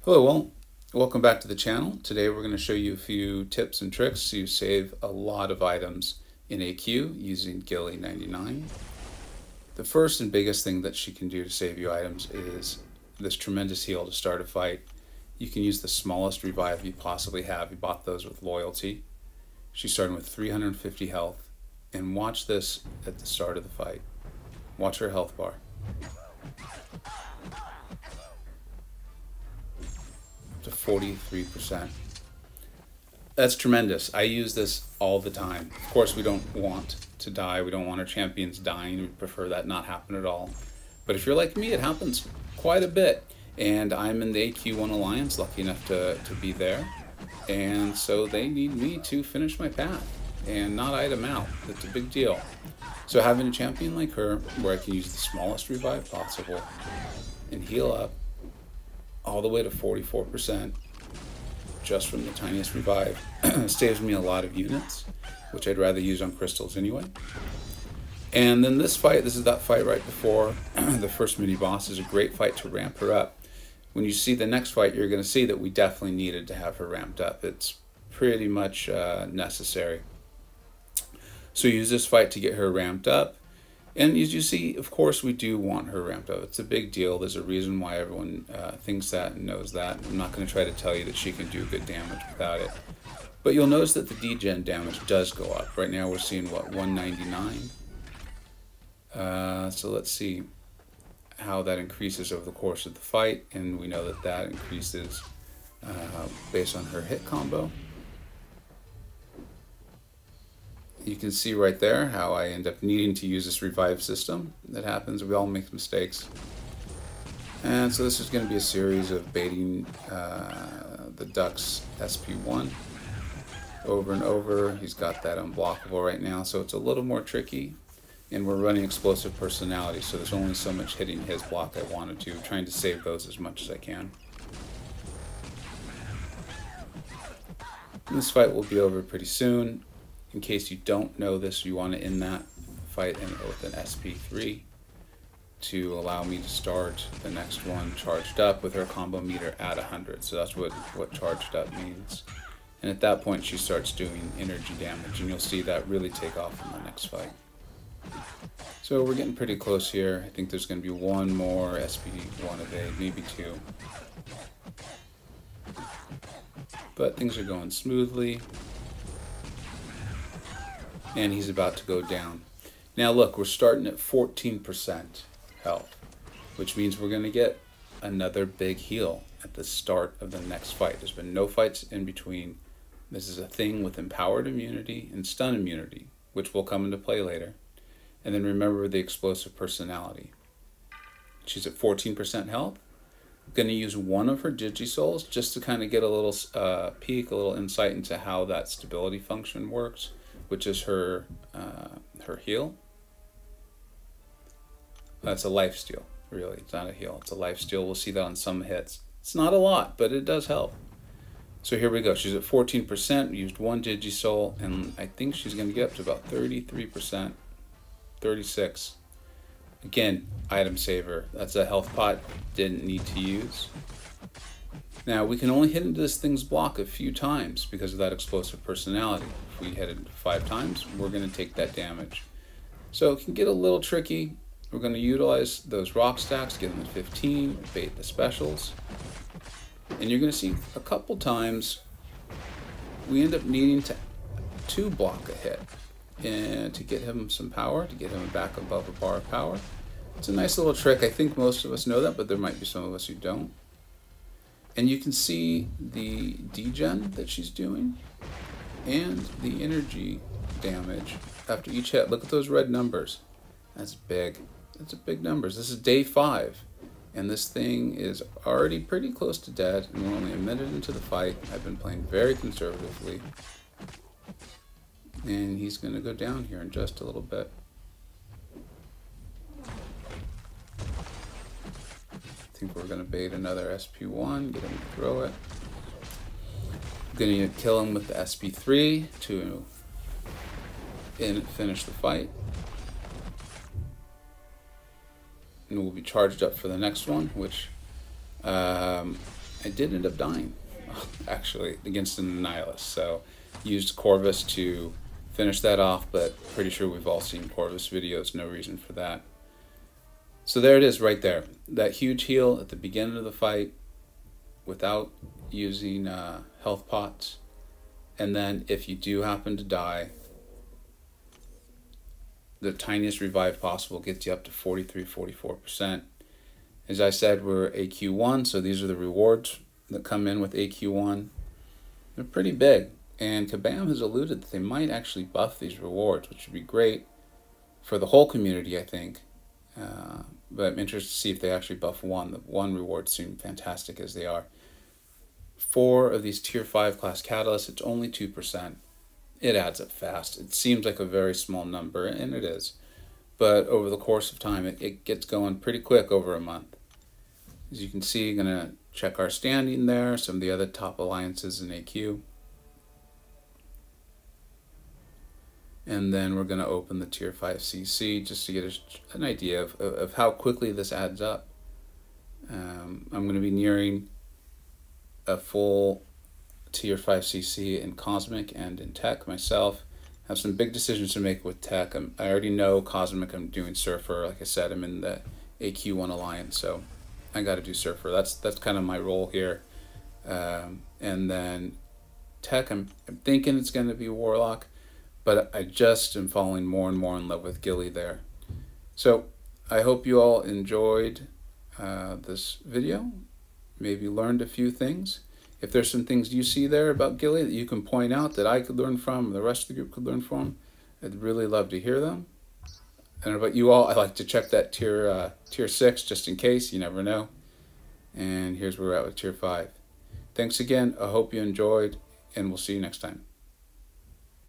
Hello, welcome back to the channel. Today we're going to show you a few tips and tricks so you save a lot of items in a queue using Guilly 99. The first and biggest thing that she can do to save you items is this tremendous heal to start a fight. You can use the smallest revive you possibly have. You bought those with loyalty. She's starting with 350 health, and watch this at the start of the fight. Watch her health bar. To 43%. That's tremendous. I use this all the time. Of course, we don't want to die. We don't want our champions dying. We prefer that not happen at all. But if you're like me, it happens quite a bit. And I'm in the AQ1 Alliance, lucky enough to be there. And so they need me to finish my path and not item out. That's a big deal. So having a champion like her, where I can use the smallest revive possible and heal up all the way to 44% just from the tiniest revive, saves me a lot of units, which I'd rather use on crystals anyway. And then this fight, this is that fight right before the first mini boss, is a great fight to ramp her up. When you see the next fight, you're going to see that we definitely needed to have her ramped up. It's pretty much necessary. So use this fight to get her ramped up. And as you see, of course, we do want her ramped up. It's a big deal. There's a reason why everyone thinks that and knows that. I'm not going to try to tell you that she can do good damage without it. But you'll notice that the degen damage does go up. Right now we're seeing, what, 199? So let's see how that increases over the course of the fight. And we know that that increases based on her hit combo. You can see right there how I end up needing to use this revive system. That happens, we all make mistakes. And so this is going to be a series of baiting the Duck's SP1 over and over. He's got that unblockable right now, so it's a little more tricky. And we're running explosive personality, so there's only so much hitting his block I wanted to, trying to save those as much as I can. And this fight will be over pretty soon. In case you don't know this, you want to end that fight with an SP3 to allow me to start the next one charged up with her combo meter at 100. So that's what charged up means. And at that point, she starts doing energy damage, and you'll see that really take off in the next fight. So we're getting pretty close here. I think there's going to be one more SP1 a day, maybe two. But things are going smoothly. And he's about to go down. Now look, we're starting at 14% health, which means we're going to get another big heal at the start of the next fight. There's been no fights in between. This is a thing with empowered immunity and stun immunity, which will come into play later. And then remember the explosive personality. She's at 14% health. I'm going to use one of her Digisouls just to kind of get a little peek, a little insight into how that stability function works, which is her heal. That's a lifesteal, really. It's not a heal, it's a lifesteal. We'll see that on some hits. It's not a lot, but it does help. So here we go. She's at 14%, used one Digisoul, and I think she's going to get up to about 33%, 36%. Again, item saver. That's a health pot, didn't need to use. Now, we can only hit into this thing's block a few times because of that explosive personality. If we hit it 5 times, we're going to take that damage. So it can get a little tricky. We're going to utilize those rock stacks, get them at 15, bait the specials. And you're going to see a couple times we end up needing to block a hit and to get him some power, to get him back above a bar of power. It's a nice little trick. I think most of us know that, but there might be some of us who don't. And you can see the degen that she's doing and the energy damage after each hit. Look at those red numbers. That's big. That's big numbers. This is day 5, and this thing is already pretty close to dead, and we're only a minute into the fight. I've been playing very conservatively, and he's going to go down here in just a little bit. I think we're going to bait another SP1, get him to throw it. I'm going to kill him with the SP3 to finish the fight. And we'll be charged up for the next one, which I did end up dying, actually, against an Nihilist. So used Corvus to finish that off, but pretty sure we've all seen Corvus videos, no reason for that. So there it is right there. That huge heal at the beginning of the fight without using health pots. And then if you do happen to die, the tiniest revive possible gets you up to 43, 44%. As I said, we're AQ1, so these are the rewards that come in with AQ1. They're pretty big, and Kabam has alluded that they might actually buff these rewards, which would be great for the whole community, I think. But I'm interested to see if they actually buff one. The one rewards seem fantastic as they are. 4 of these tier 5 class catalysts, it's only 2%. It adds up fast. It seems like a very small number, and it is. But over the course of time, it gets going pretty quick over a month. As you can see, going to check our standing there, some of the other top alliances in AQ. And then we're going to open the tier 5 CC just to get an idea of how quickly this adds up. I'm going to be nearing a full tier 5 CC in Cosmic and in Tech myself. Have some big decisions to make with Tech. I already know Cosmic, I'm doing Surfer. Like I said, I'm in the AQ1 Alliance, so I got to do Surfer. That's kind of my role here. And then Tech, I'm thinking it's going to be Warlock, but I just am falling more and more in love with Guilly there. So I hope you all enjoyed this video. Maybe learned a few things. If there's some things you see there about Guilly that you can point out that I could learn from, the rest of the group could learn from, I'd really love to hear them. And about you all, I like to check that tier 6 just in case, you never know. And here's where we're at with tier 5. Thanks again. I hope you enjoyed, and we'll see you next time.